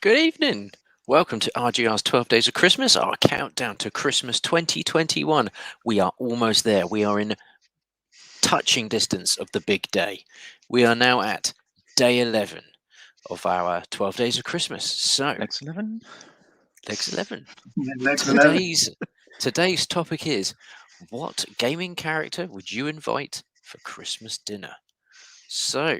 Good evening. Welcome to RGR's 12 Days of Christmas, our countdown to Christmas 2021. We are almost there. We are in touching distance of the big day. We are now at day 11 of our 12 Days of Christmas. So, Legs 11. Legs 11. Yeah, next 11. Today's topic is, what gaming character would you invite for Christmas dinner? So,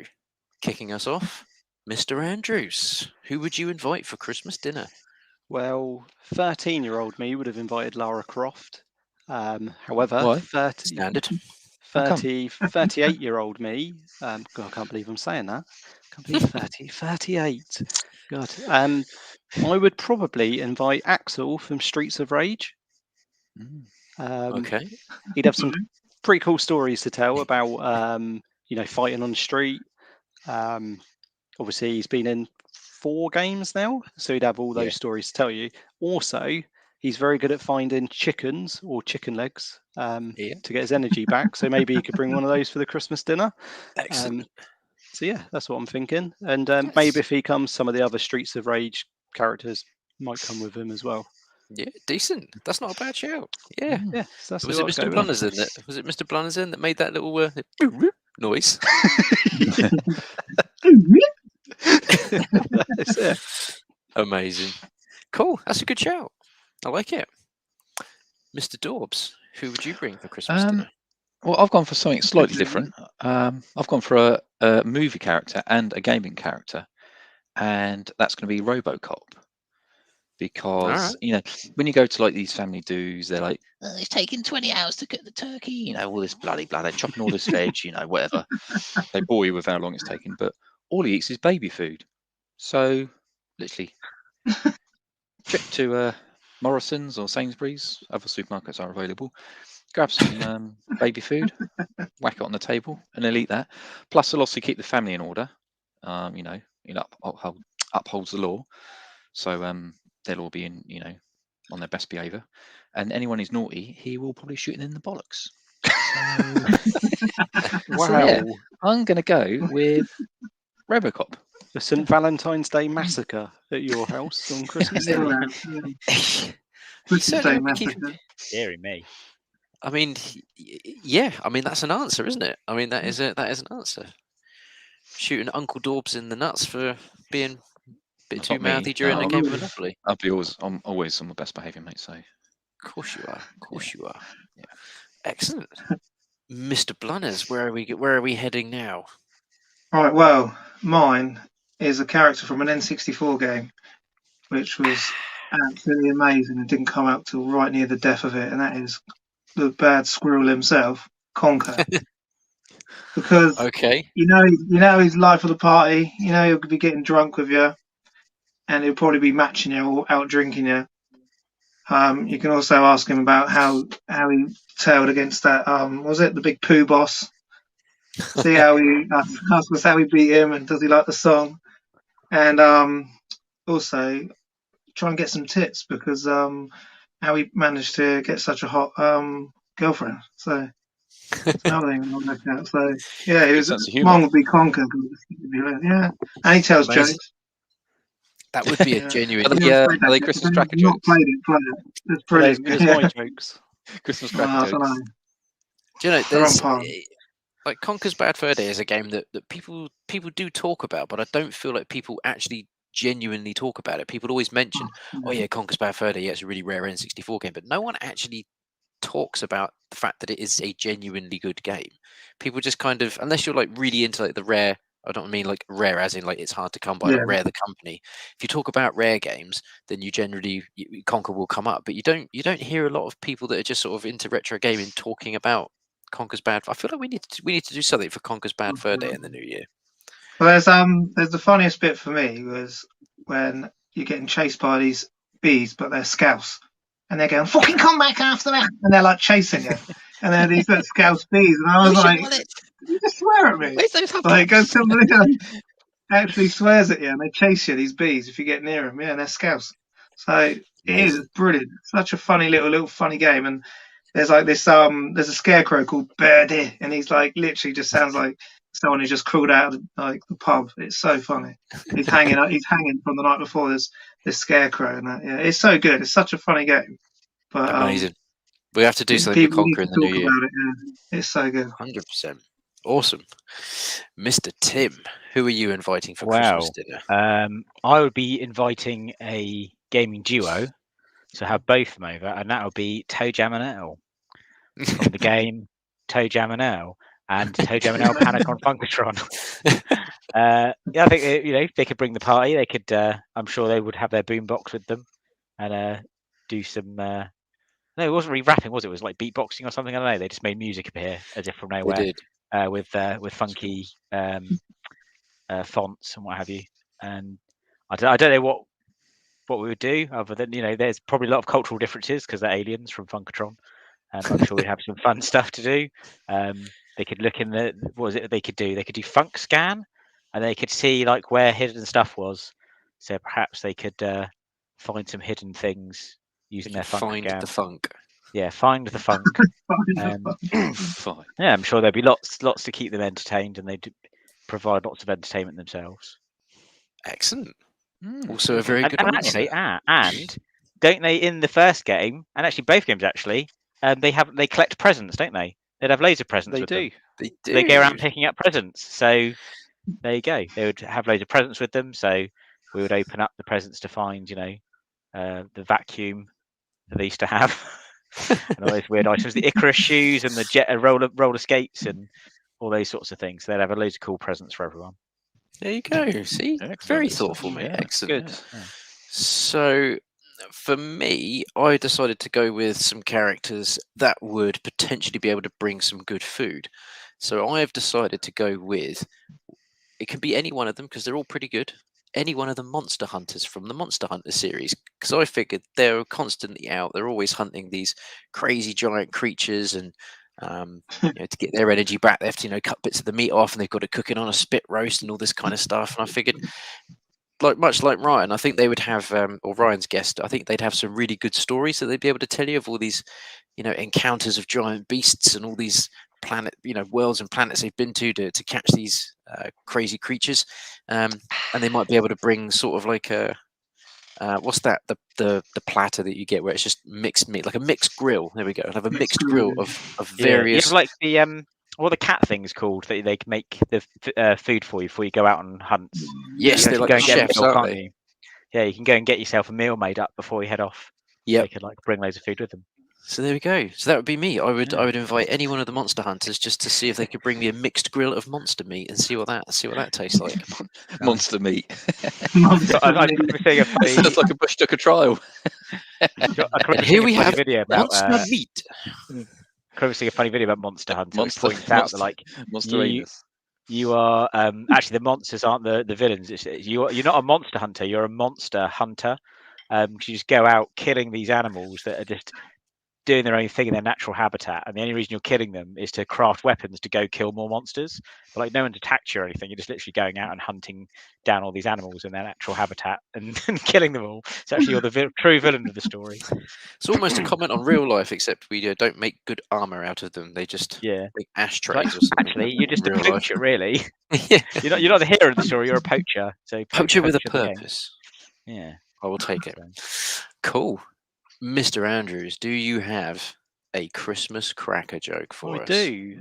kicking us off, Mr. Andrews, who would you invite for Christmas dinner? Well, 13-year-old me would have invited Lara Croft. However, Why? Standard. 38-year-old me, God, I can't believe I'm saying that. I can't believe 38. God. I would probably invite Axel from Streets of Rage. Okay. He'd have some pretty cool stories to tell about, fighting on the street. Obviously, he's been in 4 games now, so he'd have all those stories to tell you. Also, he's very good at finding chickens or chicken legs to get his energy back. So maybe he could bring one of those for the Christmas dinner. Excellent. So yeah, that's what I'm thinking. And maybe if he comes, some of the other Streets of Rage characters might come with him as well. Yeah, decent. That's not a bad shout. Yeah. Yeah. So that's Was it Mr. Blunders in that? Was it Mr. Blunders in that made that little noise? That's it. Amazing. Cool. That's a good shout. I like it. Mr. Dorbs, who would you bring for Christmas dinner? Well, I've gone for something slightly different. I've gone for a movie character and a gaming character, and that's going to be Robocop. Because when you go to like these family do's, they're like, it's taking 20 hours to cook the turkey, all this bloody chopping all this veg, whatever. They bore you with how long it's taking, but all he eats is baby food. So literally, trip to Morrison's or Sainsbury's, other supermarkets are available. Grab some baby food, whack it on the table, and they'll eat that. Plus, they'll also keep the family in order. Upholds the law. So they'll all be in, on their best behaviour. And anyone who's naughty, he will probably shoot them in the bollocks. Wow. So, yeah, I'm going to go with Robocop. The St. Valentine's Day massacre at your house on Christmas Day. Christmas Day massacre. Deary me. I mean, yeah. I mean, that's an answer, isn't it? I mean, that is an answer. Shooting Uncle Dorbs in the nuts for being a bit too mouthy during a game of Monopoly. I'm always on my best behaviour, mate. So, of course you are. Of course you are. Yeah. Excellent, Mr. Blunners. Where are we heading now? All right. Well, mine is a character from an N64 game, which was absolutely amazing and didn't come out till right near the death of it, and that is the bad squirrel himself, Conker. Because you know he's life of the party. He'll be getting drunk with you, and he'll probably be matching you or out drinking you. You can also ask him about how he tailed against that. Was it the big poo boss? See how ask us how he beat him, and does he like the song? And also try and get some tips, because how he managed to get such a hot girlfriend. So another thing I'll look at. So yeah, mine would be Conker. Yeah, and he tells jokes. That would be a genuine. Are they Christmas cracker jokes? Not played it. It's brilliant. There's my jokes. Christmas cracker jokes. Do you know, there's like Conker's Bad Fur Day is a game that people do talk about, but I don't feel like people actually genuinely talk about it. People always mention, oh yeah, Conker's Bad Fur Day, yeah, it's a really rare N64 game, but no one actually talks about the fact that it is a genuinely good game. People just kind of, unless you're like really into like the rare, I don't mean like rare as in like it's hard to come by, like rare the company. If you talk about rare games, then you generally Conker will come up, but you don't hear a lot of people that are just sort of into retro gaming talking about Conker's Bad. I feel like we need to do something for Conker's Bad Fur Day in the new year. Well, there's the funniest bit for me was when you're getting chased by these bees, but they're scouse, and they're going, "Fucking come back after that," and they're like chasing you, and they're these little scouse bees, and I was like, "You just swear at me!" Like, go somebody else actually swears at you, and they chase you. These bees, if you get near them, and they're scouse. So it is brilliant. Such a funny little funny game, and there's like this there's a scarecrow called Birdie, and he's like literally just sounds like someone who just crawled out of like the pub. It's so funny. He's hanging from the night before. There's this scarecrow and that. Yeah, it's so good. It's such a funny game. But amazing. We have to do something with people need Conquer to in the new talk year. about it. Yeah. It's so good. 100%. Awesome. Mr. Tim, who are you inviting for Christmas dinner? I would be inviting a gaming duo to have both of them over, and that would be Toe Jam and Earl from the game Toe Jam and Earl and Toe Jam and Earl Panic on Funkatron. I think they could bring the party. They could. I'm sure they would have their boombox with them and do some. No, it wasn't really rapping, was it? It was like beatboxing or something. I don't know. They just made music appear as if from nowhere. They did. With funky fonts and what have you. And I don't know what we would do other than there's probably a lot of cultural differences because they're aliens from Funkatron. I'm sure we'd have some fun stuff to do. They could look in the what was it they could do? They could do funk scan, and they could see like where hidden stuff was. So perhaps they could find some hidden things using their funk find scan. the funk. Yeah, find the funk. Yeah, I'm sure there'd be lots to keep them entertained, and they'd provide lots of entertainment themselves. Excellent. Also a very good and answer. actually, and don't they in the first game, and actually both games actually, they collect presents, don't they? They'd have loads of presents. They do. They do. They go around picking up presents. So there you go. They would have loads of presents with them. So we would open up the presents to find, the vacuum that they used to have, and all those weird items, the Icarus shoes and the jet roller skates and all those sorts of things. They'd have loads of cool presents for everyone. There you go. See, very thoughtful, mate. Yeah, excellent. Good. Yeah. So, for me, I decided to go with some characters that would potentially be able to bring some good food. So I have decided to go with. It can be any one of them because they're all pretty good. Any one of the monster hunters from the Monster Hunter series, because I figured they're constantly out. They're always hunting these crazy giant creatures and. To get their energy back, they have to cut bits of the meat off, and they've got to cook it on a spit roast and all this kind of stuff. And I figured, much like Ryan, I think they would have, or Ryan's guest, I think they'd have some really good stories that they'd be able to tell you of all these, encounters of giant beasts and all these worlds and planets they've been to catch these crazy creatures, and they might be able to bring sort of like a. What's that? The platter that you get where it's just mixed meat, like a mixed grill. There we go. I'll have a mixed grill of various. You have like the what are the cat things called that they can make the food for you before you go out on hunts. Yes, they're like chefs, aren't they? Yeah, you can go and get yourself a meal made up before you head off. Yeah, they could bring loads of food with them. So there we go. So that would be me. I would invite any one of the monster hunters just to see if they could bring me a mixed grill of monster meat and see what that tastes like. Monster meat. It sounds like a Bush Tucker trial. And here we have video about monster meat. I'm seeing a funny video about Monster Hunter. Which points out that you are actually the monsters aren't the villains. You're not a monster hunter. You're a monster hunter. You just go out killing these animals that are just doing their own thing in their natural habitat, and the only reason you're killing them is to craft weapons to go kill more monsters. But no one's attacked you or anything. You're just literally going out and hunting down all these animals in their natural habitat and killing them all. So actually, you're the true villain of the story. It's almost a comment on real life, except we don't make good armor out of them. They just make ashtrays. Or something. Actually, you're just a poacher, really. You're not the hero of the story. You're a poacher. So poacher with a purpose. Yeah, I will take it. Cool. Mr. Andrews, do you have a Christmas cracker joke for us? I do.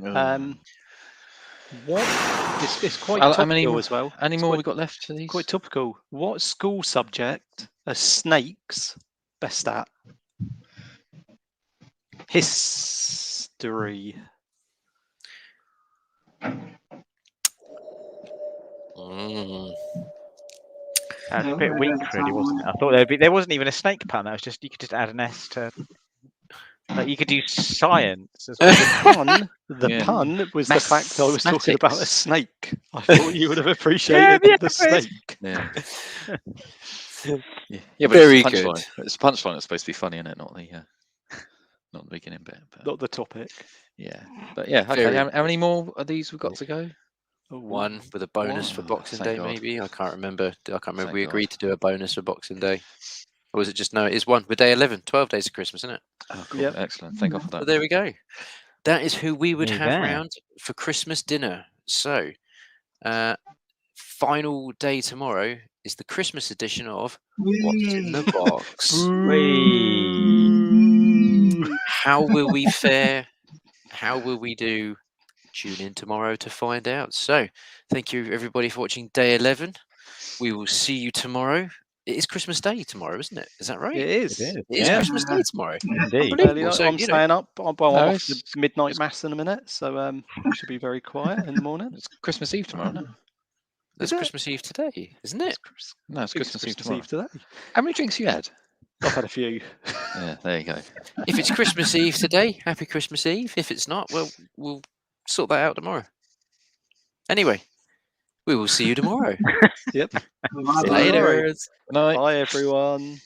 It's quite topical as well. Any more we got left for these? Quite topical. What school subject are snakes best at? History. That's a bit weak, really, wasn't it? I thought there wasn't even a snake pun. That was just you could just add an S to. You could do science as well. The pun was the fact I was talking about a snake. I thought you would have appreciated the snake. Yeah, but very it's good. It's a punchline that's supposed to be funny, isn't it? Not the beginning bit. But... Not the topic. Yeah, but yeah. Okay, how many more of these we've got to go? One with a bonus for Boxing Day, maybe. I can't remember. We agreed to do a bonus for Boxing Day. Or was it just no? It is one with day 11. 12 days of Christmas, isn't it? Oh, cool. Yep. Excellent. Thank God for that. So there we go. That is who we would have round for Christmas dinner. So Final day tomorrow is the Christmas edition of What's in the Box. How will we fare? How will we do? Tune in tomorrow to find out. So, thank you everybody for watching day 11. We will see you tomorrow. It is Christmas Day tomorrow, isn't it? Is that right? It is. It is Christmas Day tomorrow. Indeed. I'm staying up. I'm off to midnight mass in a minute, so I should be very quiet in the morning. It's Christmas Eve tomorrow, isn't it? It's Christmas Eve today, isn't it? No, it's Christmas Eve tomorrow. today. How many drinks you had? I've had a few. Yeah, there you go. If it's Christmas Eve today, happy Christmas Eve. If it's not, well, we'll sort that out tomorrow. Anyway, we will see you tomorrow. Yep. See you later. Bye, everyone.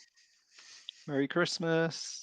Merry Christmas.